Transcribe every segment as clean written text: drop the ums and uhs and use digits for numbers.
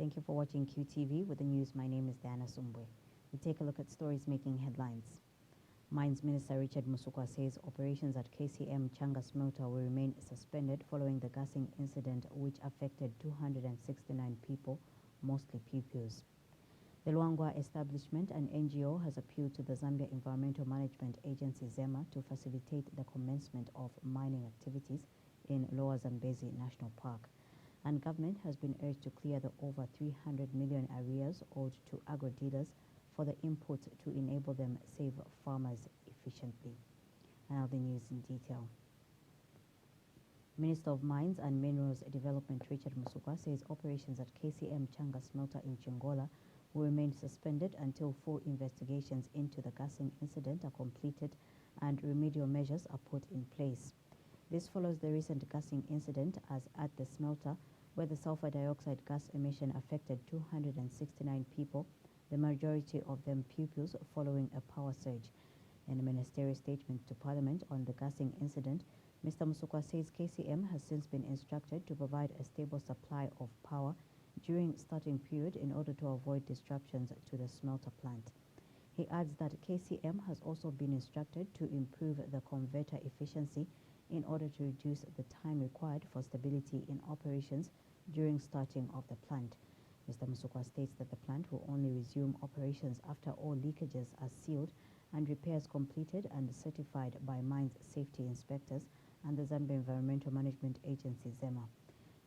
Thank you for watching QTV. With the news, my name is Diana SUMBWE. We take a look at stories making headlines. Mines Minister Richard Musukwa says operations at KCM Changa Smelter will remain suspended following the gassing incident which affected 269 people, mostly pupils. The Luangwa establishment, an NGO, has appealed to the Zambia Environmental Management Agency ZEMA to facilitate the commencement of mining activities in Lower Zambezi National Park. And government has been urged to clear the over 300 million arrears owed to agro-dealers for the input to enable them save farmers efficiently. Now the news in detail. Minister of Mines and Minerals Development Richard Musukwa says operations at KCM Changa Smelter in Chingola will remain suspended until full investigations into the gassing incident are completed and remedial measures are put in place. This follows the recent gassing incident as at the smelter where the sulfur dioxide gas emission affected 269 people, the majority of them pupils, following a power surge. In a ministerial statement to Parliament on the gassing incident, Mr. Musukwa says KCM has since been instructed to provide a stable supply of power during starting period in order to avoid disruptions to the smelter plant. He adds that KCM has also been instructed to improve the converter efficiency in order to reduce the time required for stability in operations during starting of the plant. Mr. Musukwa states that the plant will only resume operations after all leakages are sealed and repairs completed and certified by mines safety inspectors and the Zambia Environmental Management Agency ZEMA.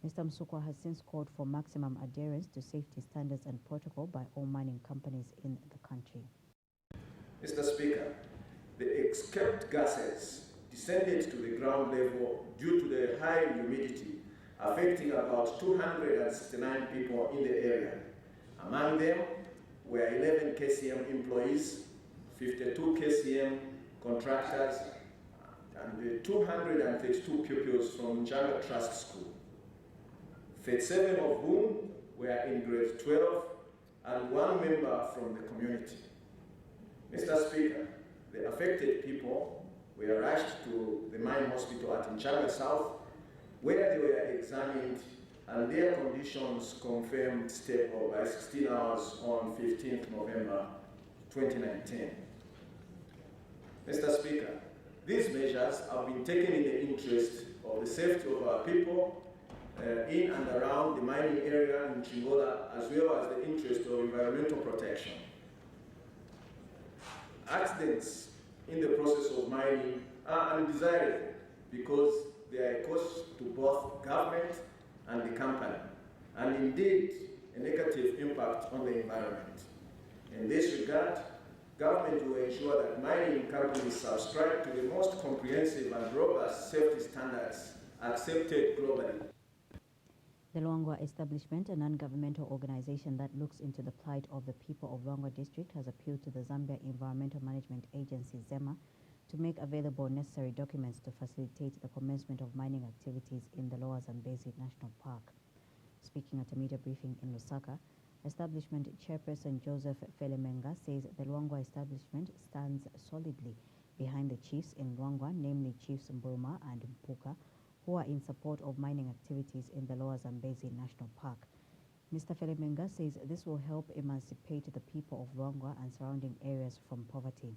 Mr. Musukwa has since called for maximum adherence to safety standards and protocol by all mining companies in the country. Mr. Speaker, the escaped gases descended to the ground level due to the high humidity, affecting about 269 people in the area. Among them were 11 KCM employees, 52 KCM contractors, and 232 pupils from Changa Trust School, 37 of whom were in grade 12 and one member from the community. Mr. Speaker, the affected people were rushed to the mine hospital at Changa South, where they were examined and their conditions confirmed stable by 16 hours on 15th November 2019. Mr. Speaker, these measures have been taken in the interest of the safety of our people in and around the mining area in Chingola, as well as the interest of environmental protection. Accidents in the process of mining are undesirable because they are a cost to both government and the company, and indeed a negative impact on the environment. In this regard, government will ensure that mining companies subscribe to the most comprehensive and robust safety standards accepted globally. The Luangwa establishment, a non-governmental organization that looks into the plight of the people of Luangwa district, has appealed to the Zambia Environmental Management Agency ZEMA to make available necessary documents to facilitate the commencement of mining activities in the Lower Zambezi National Park. Speaking at a media briefing in Lusaka, establishment chairperson Joseph Felemenga says the Luangwa establishment stands solidly behind the chiefs in Luangwa, namely Chiefs SUMBWE and Mpuka, who are in support of mining activities in the Lower Zambezi National Park. Mr. Felemenga says this will help emancipate the people of Luangwa and surrounding areas from poverty.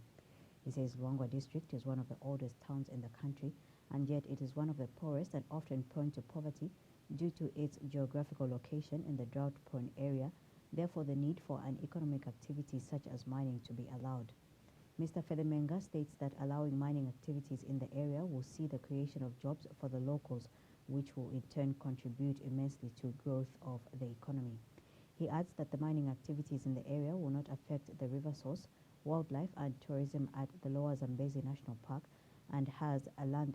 He says Luangwa district is one of the oldest towns in the country, and yet it is one of the poorest and often prone to poverty due to its geographical location in the drought-prone area, therefore the need for an economic activity such as mining to be allowed. Mr. Felemenga states that allowing mining activities in the area will see the creation of jobs for the locals, which will in turn contribute immensely to growth of the economy. He adds that the mining activities in the area will not affect the river source, wildlife and tourism at the Lower Zambezi National Park, and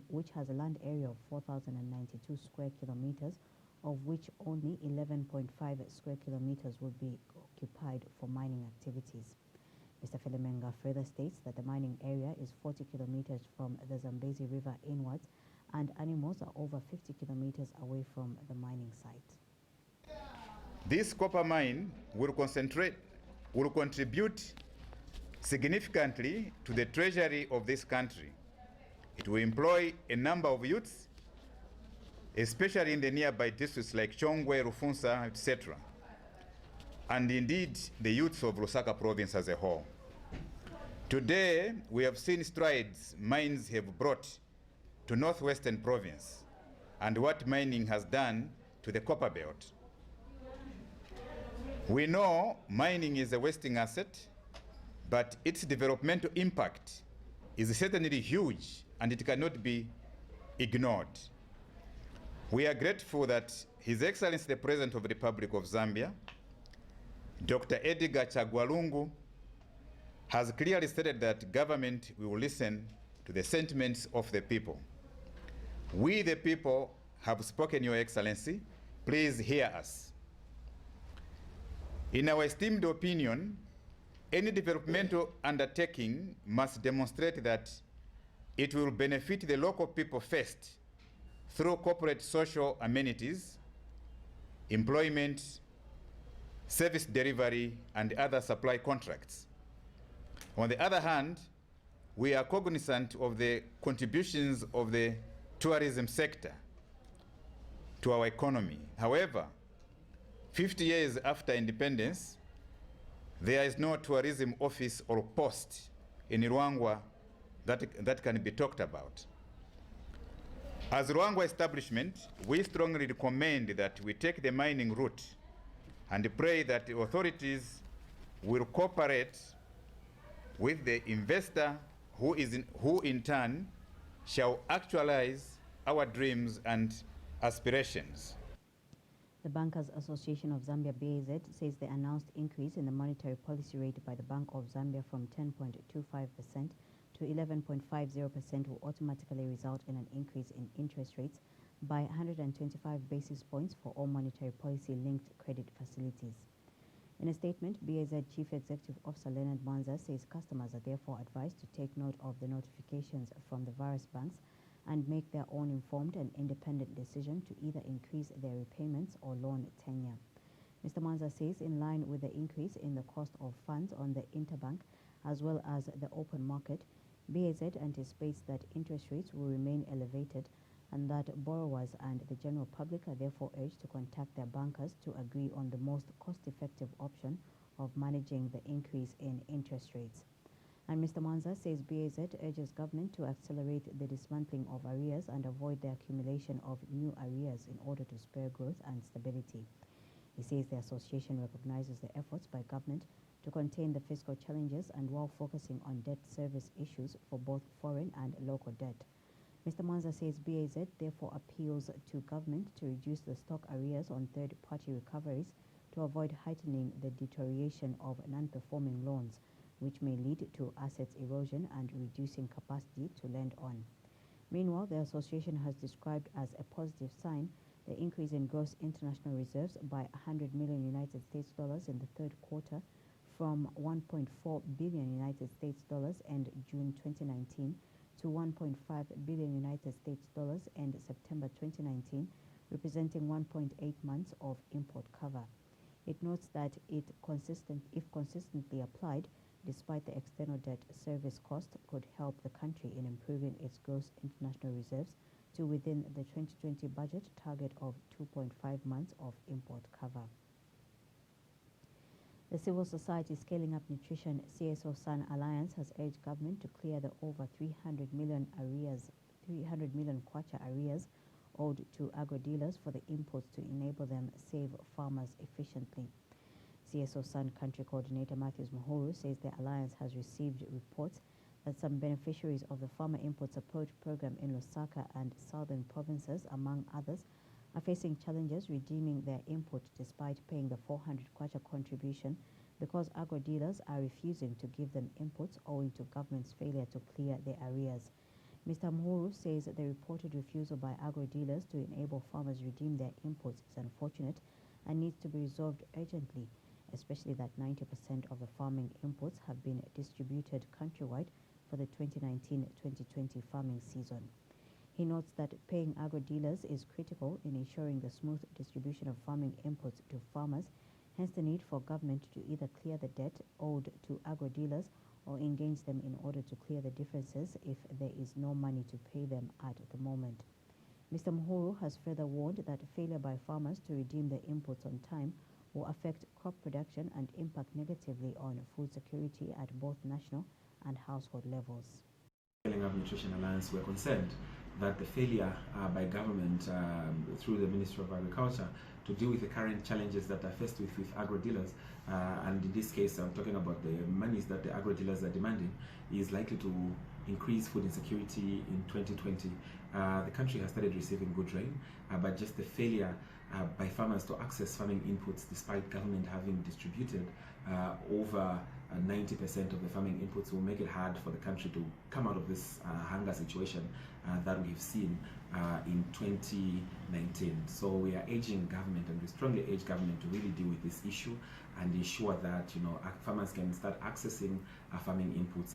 which has a land area of 4,092 square kilometers, of which only 11.5 square kilometers will be occupied for mining activities. Mr. Felemenga further states that the mining area is 40 kilometers from the Zambezi River inwards, and animals are over 50 kilometers away from the mining site. This copper mine will contribute significantly to the treasury of this country. It will employ a number of youths, especially in the nearby districts like Chongwe, Rufunsa, etc. and indeed the youths of Lusaka province as a whole. Today, we have seen strides mines have brought to northwestern province and what mining has done to the copper belt. We know mining is a wasting asset, but its developmental impact is certainly huge and it cannot be ignored. We are grateful that His Excellency the President of the Republic of Zambia, Dr. Edgar Chagwalungu, has clearly stated that government will listen to the sentiments of the people. We, the people, have spoken, Your Excellency. Please hear us. In our esteemed opinion, any developmental undertaking must demonstrate that it will benefit the local people first through corporate social amenities, employment, service delivery, and other supply contracts. On the other hand, we are cognizant of the contributions of the tourism sector to our economy. However, 50 years after independence, there is no tourism office or post in Ruangwa that can be talked about. As Ruangwa establishment, we strongly recommend that we take the mining route and pray that the authorities will cooperate with the investor who in turn shall actualize our dreams and aspirations. The Bankers Association of Zambia BAZ says the announced increase in the monetary policy rate by the Bank of Zambia from 10.25% to 11.50% will automatically result in an increase in interest rates by 125 basis points for all monetary policy linked credit facilities. In a statement, BAZ Chief Executive Officer Leonard Mwanza says customers are therefore advised to take note of the notifications from the various banks and make their own informed and independent decision to either increase their repayments or loan tenure. Mr. Mwanza says in line with the increase in the cost of funds on the interbank as well as the open market, BAZ anticipates that interest rates will remain elevated and that borrowers and the general public are therefore urged to contact their bankers to agree on the most cost-effective option of managing the increase in interest rates. And Mr. Mwanza says BAZ urges government to accelerate the dismantling of arrears and avoid the accumulation of new arrears in order to spur growth and stability. He says the association recognizes the efforts by government to contain the fiscal challenges and while focusing on debt service issues for both foreign and local debt. Mr. Mwanza says BAZ therefore appeals to government to reduce the stock arrears on third-party recoveries to avoid heightening the deterioration of non-performing loans, which may lead to assets erosion and reducing capacity to lend on. Meanwhile, the association has described as a positive sign the increase in gross international reserves by $100 million United States dollars in the third quarter from 1.4 billion United States dollars end June 2019 to 1.5 billion United States dollars end September 2019, representing 1.8 months of import cover. It notes that if consistently applied, despite the external debt service cost, could help the country in improving its gross international reserves to within the 2020 budget target of 2.5 months of import cover. The Civil Society Scaling Up Nutrition CSO Sun Alliance has urged government to clear the over 300 million kwacha arrears owed to agro-dealers for the imports to enable them save farmers efficiently. CSO Sun Country Coordinator Matthews Mahoro says the alliance has received reports that some beneficiaries of the Farmer Import Support Program in Lusaka and southern provinces, among others, are facing challenges redeeming their input despite paying the 400 kwacha contribution because agro-dealers are refusing to give them inputs owing to government's failure to clear their arrears. Mr. Mahuru says that the reported refusal by agro-dealers to enable farmers redeem their inputs is unfortunate and needs to be resolved urgently, especially that 90% of the farming inputs have been distributed countrywide for the 2019-2020 farming season. He notes that paying agro-dealers is critical in ensuring the smooth distribution of farming inputs to farmers, hence the need for government to either clear the debt owed to agro-dealers or engage them in order to clear the differences if there is no money to pay them at the moment. Mr. Mahuru has further warned that failure by farmers to redeem their inputs on time will affect crop production and impact negatively on food security at both national and household levels. Scaling Up Nutrition Alliance, we're concerned that the failure by government through the Ministry of Agriculture to deal with the current challenges that are faced with agro-dealers, and in this case I'm talking about the monies that the agro-dealers are demanding, is likely to increase food insecurity in 2020. The country has started receiving good rain, but just the failure by farmers to access farming inputs, despite government having distributed over 90% of the farming inputs, will make it hard for the country to come out of this hunger situation that we've seen in 2019. So we are urging government, and we strongly urge government to really deal with this issue and ensure that farmers can start accessing farming inputs.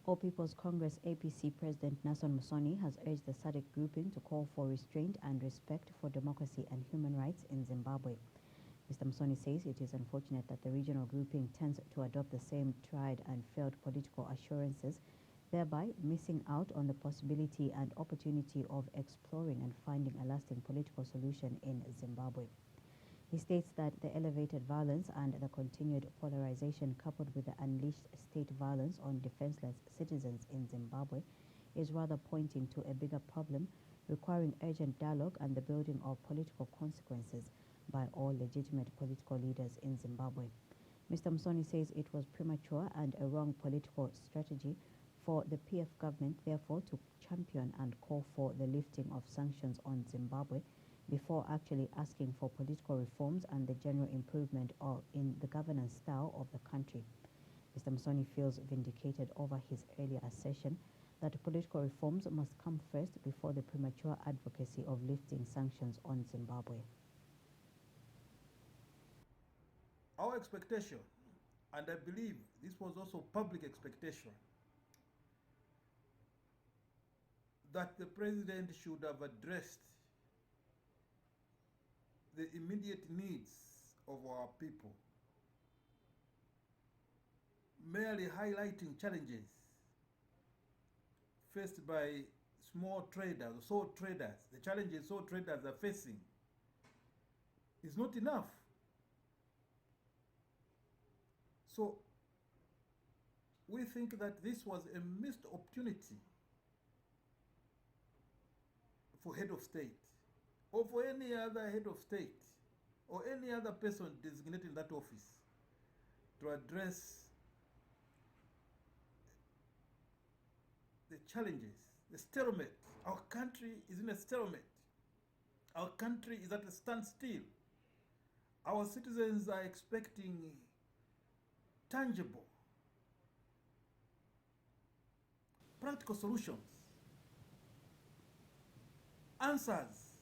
All People's Congress APC President Nason Musoni has urged the SADC grouping to call for restraint and respect for democracy and human rights in Zimbabwe. Mr. Musoni says it is unfortunate that the regional grouping tends to adopt the same tried and failed political assurances, thereby missing out on the possibility and opportunity of exploring and finding a lasting political solution in Zimbabwe. He states that the elevated violence and the continued polarization, coupled with the unleashed state violence on defenseless citizens in Zimbabwe, is rather pointing to a bigger problem requiring urgent dialogue and the building of political consequences by all legitimate political leaders in Zimbabwe. Mr. Musoni says it was premature and a wrong political strategy for the PF government, therefore, to champion and call for the lifting of sanctions on Zimbabwe before actually asking for political reforms and the general improvement in the governance style of the country. Mr. Musoni feels vindicated over his earlier assertion that political reforms must come first before the premature advocacy of lifting sanctions on Zimbabwe. Our expectation, and I believe this was also public expectation, that the president should have addressed the immediate needs of our people, merely highlighting challenges faced by small traders, sole traders, the challenges sole traders are facing, is not enough. So we think that this was a missed opportunity for head of state, or for any other head of state, or any other person designated in that office, to address the challenges, the stalemate. Our country is in a stalemate. Our country is at a standstill. Our citizens are expecting tangible, practical solutions, answers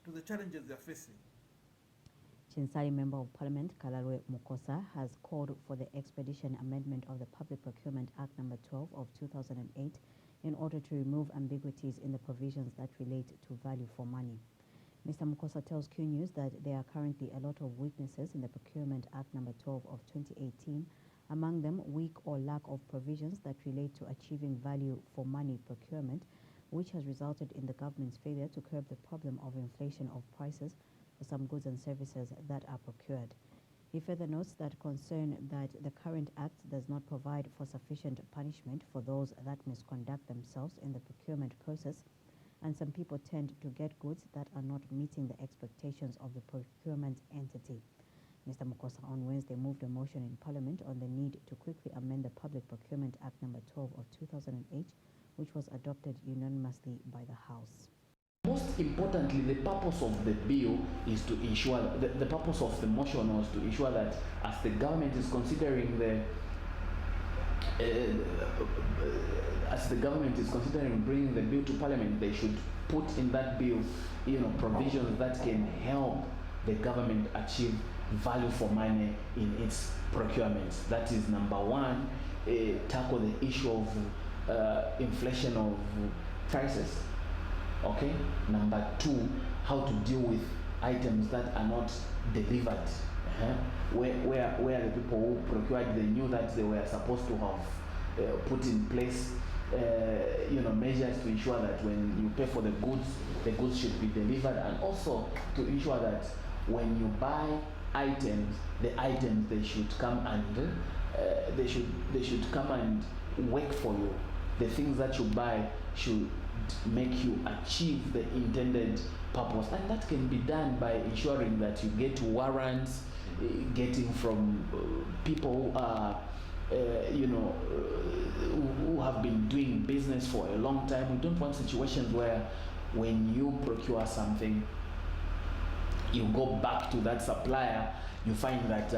to the challenges they are facing. Chinsali Member of Parliament Kalalwe Mukosa has called for the expedition amendment of the Public Procurement Act No. 12 of 2008 in order to remove ambiguities in the provisions that relate to value for money. Mr. Mukosa tells Q News that there are currently a lot of weaknesses in the Procurement Act No. 12 of 2018, among them weak or lack of provisions that relate to achieving value for money procurement, which has resulted in the government's failure to curb the problem of inflation of prices for some goods and services that are procured. He further notes that concern that the current act does not provide for sufficient punishment for those that misconduct themselves in the procurement process, and some people tend to get goods that are not meeting the expectations of the procurement entity. Mr. Mukosa on Wednesday moved a motion in Parliament on the need to quickly amend the Public Procurement Act No. 12 of 2008, which was adopted unanimously by the House. Most importantly, the purpose of the bill is to ensure, the purpose of the motion was to ensure that as the government is considering bringing the bill to Parliament, they should put in that bill, provisions that can help the government achieve value for money in its procurements. That is number one, tackle the issue of inflation of prices. Okay. Number two, how to deal with items that are not delivered, where the people who procured, they knew that they were supposed to have put in place measures to ensure that when you pay for the goods should be delivered, and also to ensure that when you buy items, the items they should come and they should come and work for you. The things that you buy should make you achieve the intended purpose, and that can be done by ensuring that you get warrants, getting from people who are who have been doing business for a long time. We don't want situations where when you procure something, you go back to that supplier, you find that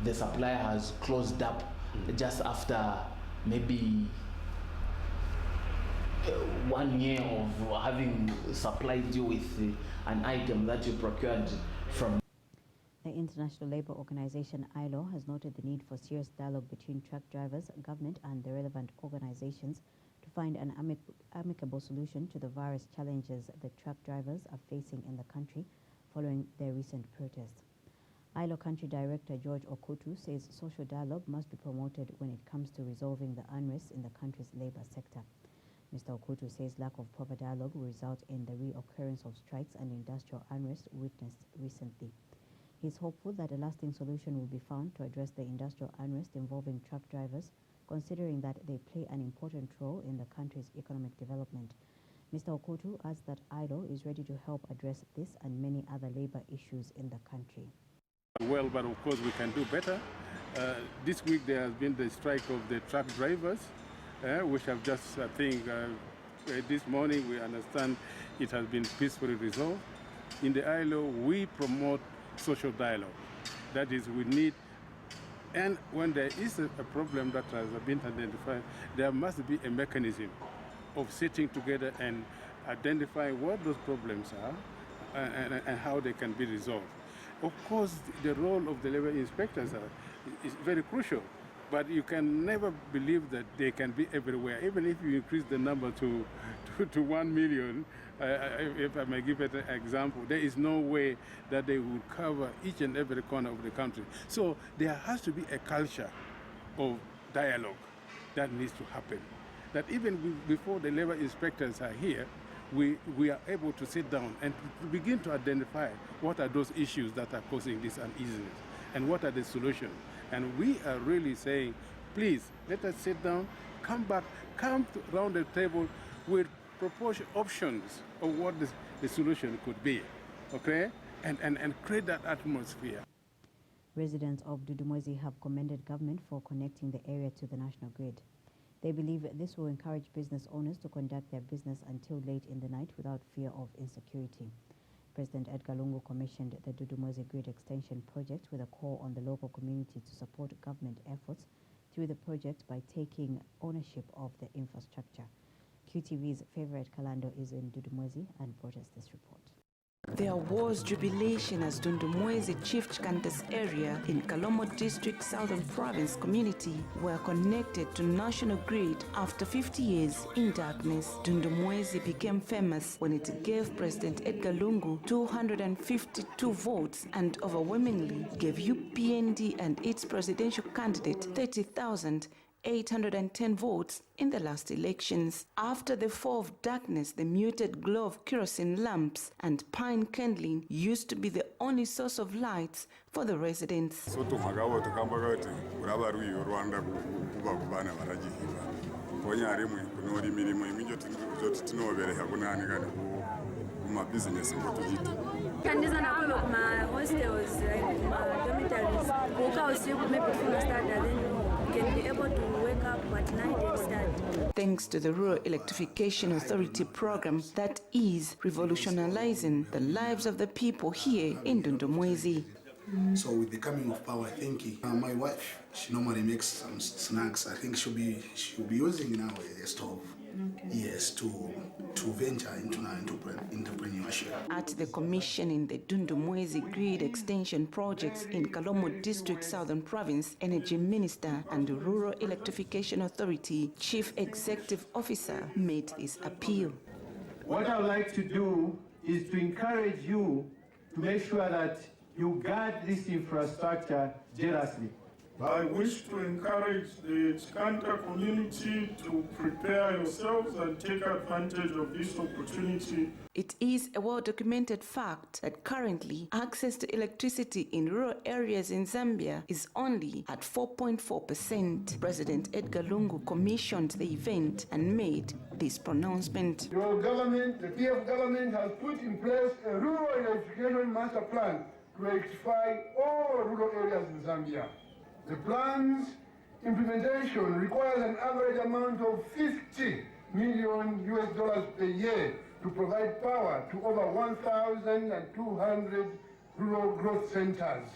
the supplier has closed up just after maybe 1 year of having supplied you with an item that you procured from. The International Labour Organization ILO has noted the need for serious dialogue between truck drivers, government and the relevant organizations to find an amicable solution to the various challenges the truck drivers are facing in the country following their recent protests. ILO Country Director George Okutu says social dialogue must be promoted when it comes to resolving the unrest in the country's labour sector. Mr. Okutu says lack of proper dialogue will result in the reoccurrence of strikes and industrial unrest witnessed recently. He is hopeful that a lasting solution will be found to address the industrial unrest involving truck drivers, considering that they play an important role in the country's economic development. Mr. Okutu adds that ILO is ready to help address this and many other labor issues in the country. Well, but of course we can do better. This week there has been the strike of the truck drivers, which have just, I think, this morning we understand it has been peacefully resolved. In the ILO, we promote social dialogue. That is, we need, and when there is a problem that has been identified, there must be a mechanism of sitting together and identifying what those problems are and how they can be resolved. Of course, the role of the labor inspectors is very crucial, but you can never believe that they can be everywhere. Even if you increase the number to 1 million, if I may give it an example, there is no way that they will cover each and every corner of the country. So there has to be a culture of dialogue that needs to happen. That even before the labor inspectors are here, we are able to sit down and to begin to identify what are those issues that are causing this uneasiness and what are the solutions. And we are really saying, please, let us sit down, come back, come around the table with proposed options of what the solution could be, okay? And create that atmosphere. Residents of Dudumwezi have commended government for connecting the area to the national grid. They believe this will encourage business owners to conduct their business until late in the night without fear of insecurity. President Edgar Lungu commissioned the Dudumwezi Grid Extension project with a call on the local community to support government efforts through the project by taking ownership of the infrastructure. QTV's favorite Kalando is in Dudumwezi and brought us this report. There was jubilation as Dundumwezi Chief Chikantes area in Kalomo District Southern Province community were connected to national grid after 50 years in darkness. Dundumwezi became famous when it gave President Edgar Lungu 252 votes and overwhelmingly gave UPND and its presidential candidate 30,810 votes in the last elections. After the fall of darkness, the muted glow of kerosene lamps and pine kindling used to be the only source of lights for the residents. Can be able to wake up at night and start. Thanks to the Rural Electrification Authority program that is revolutionizing the lives of the people here in Dundumwezi. So with the coming of power thinking, my wife, she normally makes some snacks. I think she'll be using now a stove. Okay. Yes, to venture into entrepreneurship. At the commission in the Dundumwezi Grid Extension projects in Kalomo District Southern Province, Energy Minister and Rural Electrification Authority Chief Executive Officer made this appeal. What I would like to do is to encourage you to make sure that you guard this infrastructure jealously. I wish to encourage the Chikanta community to prepare yourselves and take advantage of this opportunity. It is a well-documented fact that currently access to electricity in rural areas in Zambia is only at 4.4%. President Edgar Lungu commissioned the event and made this pronouncement. Your government, the PF government, has put in place a rural electrification master plan to electrify all rural areas in Zambia. The plan's implementation requires an average amount of $50 million per year to provide power to over 1,200 rural growth centers.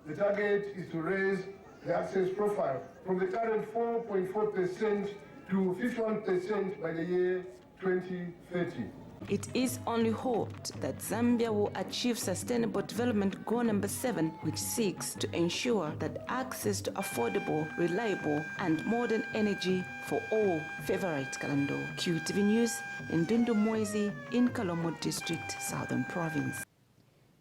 The target is to raise the access profile from the current 4.4% to 51% by the year 2030. It is only hoped that Zambia will achieve Sustainable Development Goal number 7, which seeks to ensure that access to affordable, reliable, and modern energy for all. Favorite Kalando, QTV News, in Ndundumwezi in Kalomo District, Southern Province.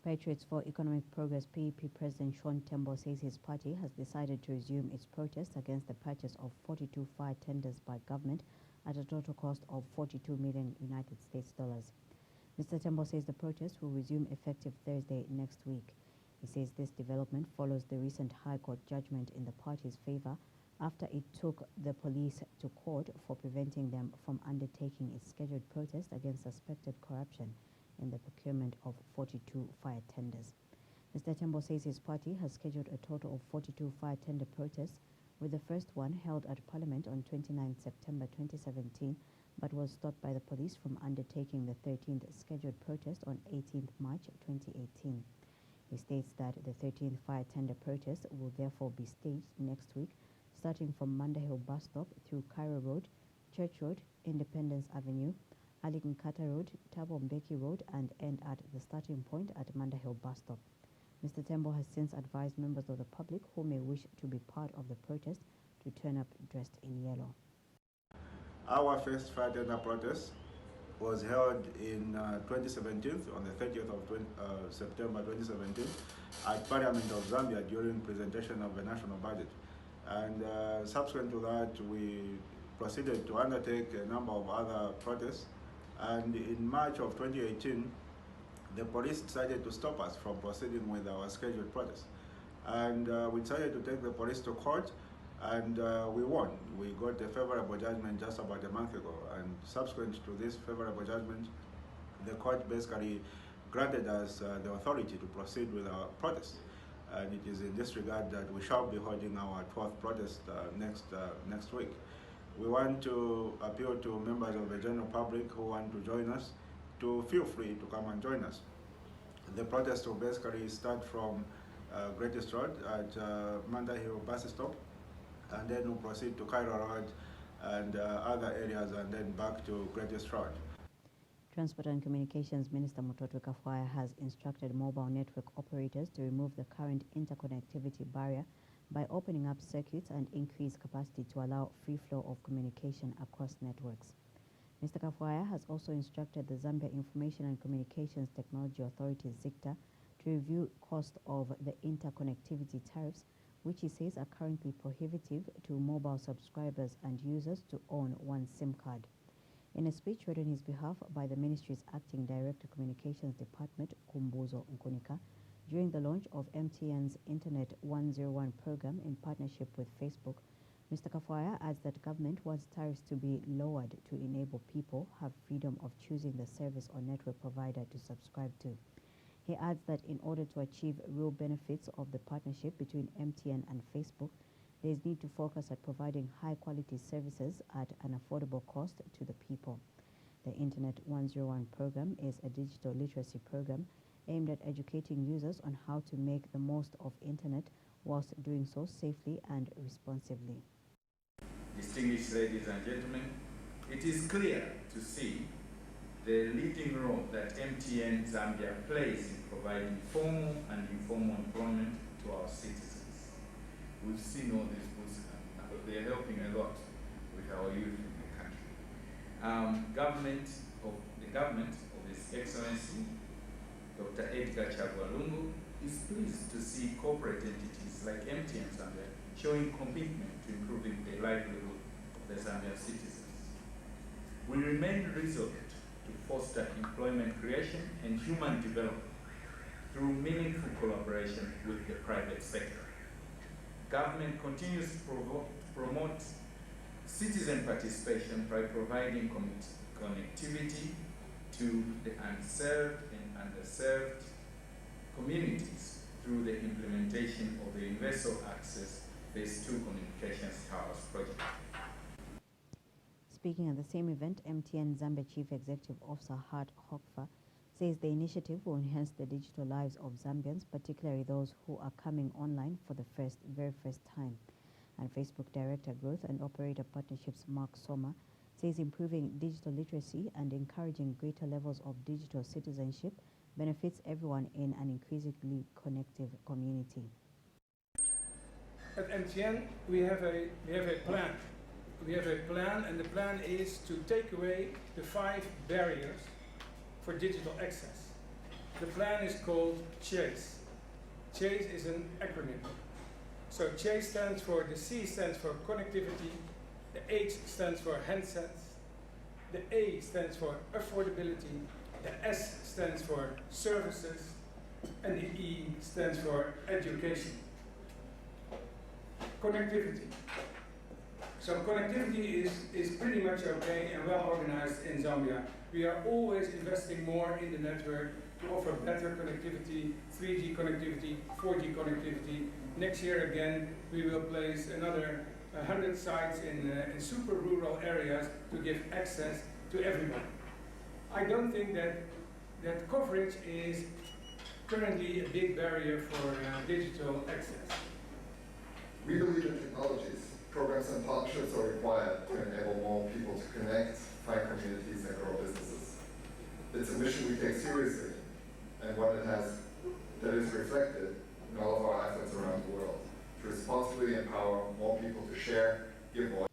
Patriots for Economic Progress PEP President Sean Tembo says his party has decided to resume its protest against the purchase of 42 fire tenders by government at a total cost of $42 million United States dollars. Mr. Tembo says the protest will resume effective Thursday next week. He says this development follows the recent High Court judgment in the party's favor after it took the police to court for preventing them from undertaking its scheduled protest against suspected corruption in the procurement of 42 fire tenders. Mr. Tembo says his party has scheduled a total of 42 fire tender protests, with the first one held at Parliament on 29 September 2017, but was stopped by the police from undertaking the 13th scheduled protest on 18 March 2018. He states that the 13th fire tender protest will therefore be staged next week, starting from Manda Hill bus stop through Cairo Road, Church Road, Independence Avenue, Ali Nkata Road, Thabo Mbeki Road, and end at the starting point at Manda Hill bus stop. Mr. Tembo has since advised members of the public who may wish to be part of the protest to turn up dressed in yellow. Our first fire tender protest was held in 2017, on the 30th of September 2017, at Parliament of Zambia during presentation of the national budget. And subsequent to that, we proceeded to undertake a number of other protests. And in March of 2018, the police decided to stop us from proceeding with our scheduled protest. And we decided to take the police to court, and we won. We got a favorable judgment just about a month ago. And subsequent to this favorable judgment, the court basically granted us the authority to proceed with our protest. And it is in this regard that we shall be holding our 12th protest next week. We want to appeal to members of the general public who want to join us to feel free to come and join us. The protest will basically start from Greatest Road at Manda Hill bus stop, and then we'll proceed to Cairo Road and other areas, and then back to Greatest Road. Transport and Communications Minister Mutotwe Kafwaya has instructed mobile network operators to remove the current interconnectivity barrier by opening up circuits and increase capacity to allow free flow of communication across networks. Mr. Kafwaya has also instructed the Zambia Information and Communications Technology Authority ZICTA to review cost of the interconnectivity tariffs, which he says are currently prohibitive to mobile subscribers and users to own one SIM card. In a speech read on his behalf by the ministry's acting Director Communications Department, Kumbuzo Nkunika, during the launch of MTN's Internet 101 program in partnership with Facebook, Mr. Kafwaya adds that government wants tariffs to be lowered to enable people have freedom of choosing the service or network provider to subscribe to. He adds that in order to achieve real benefits of the partnership between MTN and Facebook, there is need to focus at providing high-quality services at an affordable cost to the people. The Internet 101 program is a digital literacy program aimed at educating users on how to make the most of Internet whilst doing so safely and responsibly. Distinguished ladies and gentlemen, it is clear to see the leading role that MTN Zambia plays in providing formal and informal employment to our citizens. We've seen all these books, they're helping a lot with our youth in the country. The government of His Excellency Dr. Edgar Lungu is pleased to see corporate entities like MTN Zambia showing commitment to improving the livelihood of the Zambian citizens. We remain resolute to foster employment creation and human development through meaningful collaboration with the private sector. Government continues to promote citizen participation by providing connectivity to the unserved and underserved communities through the implementation of the Universal Access Phase 2 Communications Towers project. Speaking at the same event, MTN Zambia Chief Executive Officer Hart Hokfa says the initiative will enhance the digital lives of Zambians, particularly those who are coming online for the very first time. And Facebook Director Growth and Operator Partnerships Mark Sommer says improving digital literacy and encouraging greater levels of digital citizenship benefits everyone in an increasingly connected community. At MTN, we have a plan. We have a plan, and the plan is to take away the 5 barriers for digital access. The plan is called CHASE. CHASE is an acronym. So CHASE stands for, the C stands for connectivity, the H stands for handsets, the A stands for affordability, the S stands for services, and the E stands for education. Connectivity. So connectivity is pretty much okay and well organized in Zambia. We are always investing more in the network to offer better connectivity, 3G connectivity, 4G connectivity. Next year again, we will place another 100 sites in super rural areas to give access to everyone. I don't think that coverage is currently a big barrier for digital access. We believe in technologies. Programs and partnerships are required to enable more people to connect, find communities, and grow businesses. It's a mission we take seriously, and one that is reflected in all of our efforts around the world to responsibly empower more people to share, give voice.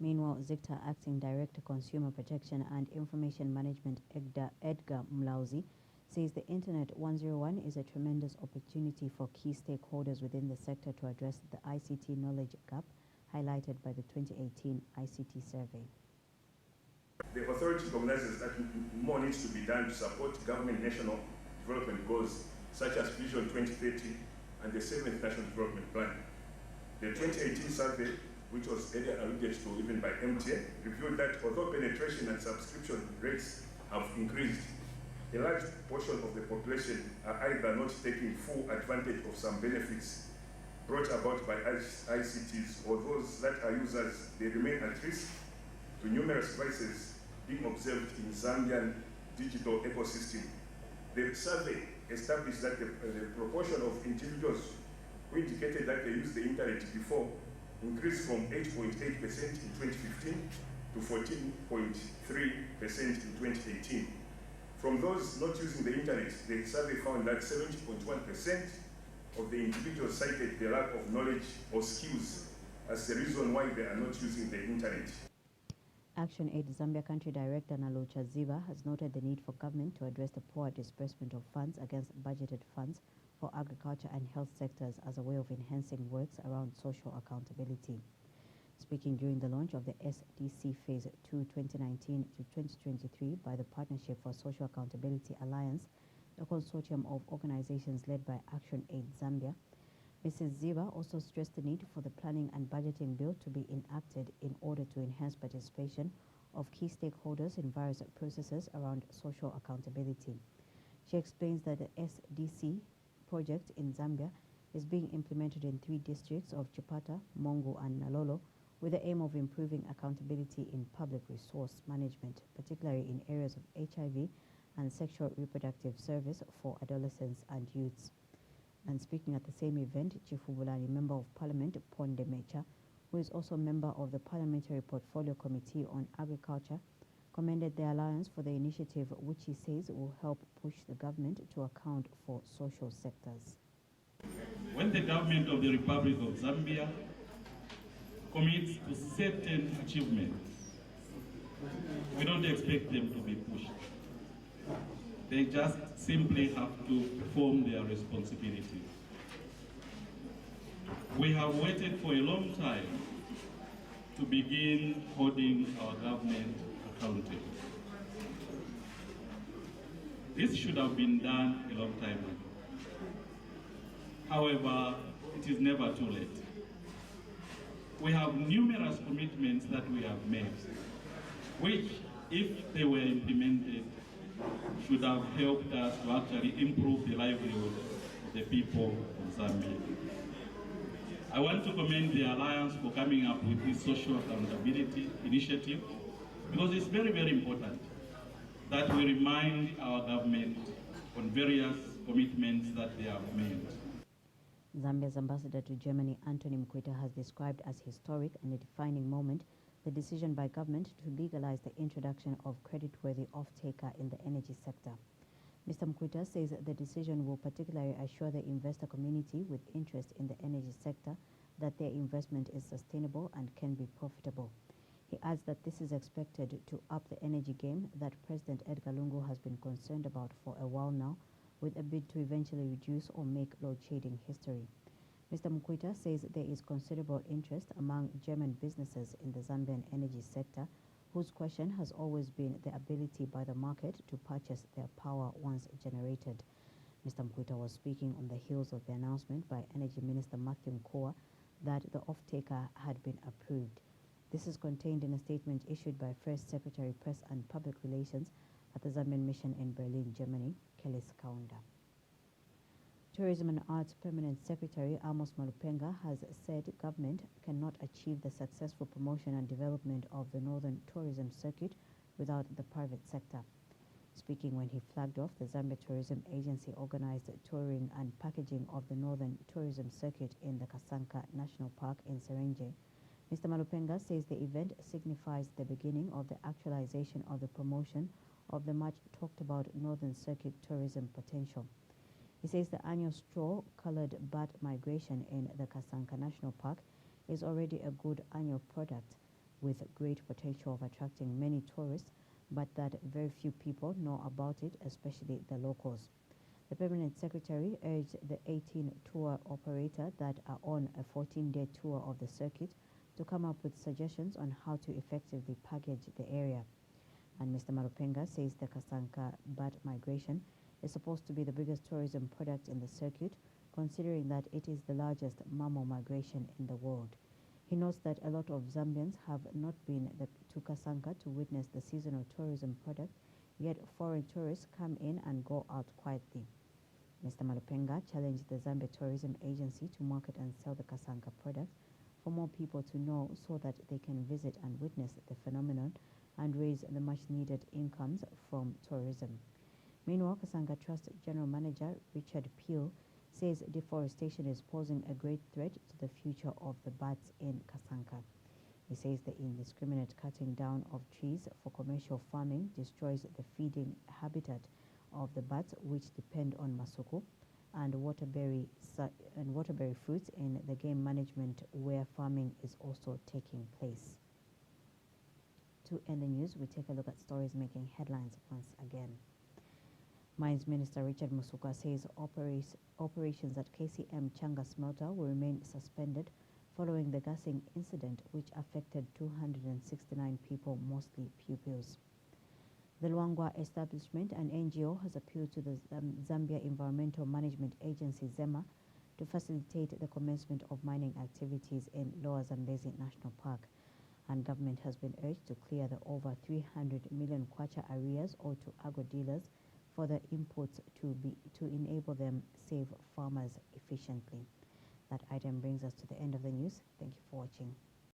Meanwhile, ZICTA Acting Director Consumer Protection and Information Management Edgar Mlauzi says the Internet 101 is a tremendous opportunity for key stakeholders within the sector to address the ICT knowledge gap highlighted by the 2018 ICT survey. The authority recognizes that more needs to be done to support government national development goals such as Vision 2030 and the 7th National Development Plan. The 2018 survey, which was earlier alluded to even by MTN, revealed that although penetration and subscription rates have increased, a large portion of the population are either not taking full advantage of some benefits brought about by ICTs, or those that are users, they remain at risk to numerous crises being observed in Zambian digital ecosystem. The survey established that the proportion of individuals who indicated that they used the internet before increased from 8.8% in 2015 to 14.3% in 2018. From those not using the internet, the survey found that 70.1% of the individuals cited the lack of knowledge or skills as the reason why they are not using the internet. Action Aid Zambia Country Director Nalucha Ziba has noted the need for government to address the poor disbursement of funds against budgeted funds for agriculture and health sectors as a way of enhancing works around social accountability. Speaking during the launch of the SDC Phase 2 2019 to 2023 by the Partnership for Social Accountability Alliance, a consortium of organizations led by Action Aid Zambia, Mrs. Ziba also stressed the need for the planning and budgeting bill to be enacted in order to enhance participation of key stakeholders in various processes around social accountability. She explains that the SDC project in Zambia is being implemented in 3 districts of Chipata, Mongo, and Nalolo, with the aim of improving accountability in public resource management, particularly in areas of HIV and sexual reproductive service for adolescents and youths. And speaking at the same event, Chief Ubulani, Member of Parliament Ponde Mecha, who is also member of the Parliamentary Portfolio Committee on Agriculture, commended the Alliance for the initiative, which he says will help push the government to account for social sectors. When the government of the Republic of Zambia commits to certain achievements, we don't expect them to be pushed. They just simply have to perform their responsibilities. We have waited for a long time to begin holding our government accountable. This should have been done a long time ago. However, it is never too late. We have numerous commitments that we have made, which, if they were implemented, should have helped us to actually improve the livelihood of the people of Zambia. I want to commend the Alliance for coming up with this social accountability initiative, because it's very, very important that we remind our government on various commitments that they have made. Zambia's ambassador to Germany, Anthony Mkwita, has described as historic and a defining moment the decision by government to legalize the introduction of credit-worthy off-taker in the energy sector. Mr. Mkwita says the decision will particularly assure the investor community with interest in the energy sector that their investment is sustainable and can be profitable. He adds that this is expected to up the energy game that President Edgar Lungu has been concerned about for a while now, with a bid to eventually reduce or make load shedding history. Mr. Mkwita says there is considerable interest among German businesses in the Zambian energy sector, whose question has always been the ability by the market to purchase their power once generated. Mr. Mkwita was speaking on the heels of the announcement by Energy Minister Matthew Mkoa that the off-taker had been approved. This is contained in a statement issued by First Secretary Press and Public Relations at the Zambian Mission in Berlin, Germany, Kelis Kaunda. Tourism and Arts Permanent Secretary Amos Malupenga has said government cannot achieve the successful promotion and development of the Northern Tourism Circuit without the private sector. Speaking when he flagged off the Zambia Tourism Agency organized touring and packaging of the Northern Tourism Circuit in the Kasanka National Park in Serenje, Mr. Malupenga says the event signifies the beginning of the actualization of the promotion of the much talked about Northern Circuit tourism potential. He says the annual straw-colored bat migration in the Kasanka National Park is already a good annual product with great potential of attracting many tourists, but that very few people know about it, especially the locals. The Permanent Secretary urged the 18 tour operator that are on a 14-day tour of the circuit to come up with suggestions on how to effectively package the area. And Mr. Malupenga says the Kasanka bat migration is supposed to be the biggest tourism product in the circuit, considering that it is the largest mammal migration in the world. He notes that a lot of Zambians have not been to Kasanka to witness the seasonal tourism product, yet foreign tourists come in and go out quietly. Mr. Malupenga challenged the Zambia Tourism Agency to market and sell the Kasanka product for more people to know so that they can visit and witness the phenomenon and raise the much-needed incomes from tourism. Meanwhile, Kasanka Trust General Manager Richard Peel says deforestation is posing a great threat to the future of the bats in Kasanka. He says the indiscriminate cutting down of trees for commercial farming destroys the feeding habitat of the bats, which depend on masuku and waterberry fruits in the game management where farming is also taking place. To end the news, we take a look at stories making headlines once again. Mines Minister Richard Musuka says operations at KCM Changa Smelter will remain suspended following the gassing incident which affected 269 people, mostly pupils. The Luangwa establishment, an NGO, has appealed to the Zambia Environmental Management Agency, ZEMA, to facilitate the commencement of mining activities in Lower Zambezi National Park. And government has been urged to clear the over 300 million kwacha arrears owed to agro-dealers for the inputs to enable them save farmers efficiently. That item brings us to the end of the news. Thank you for watching.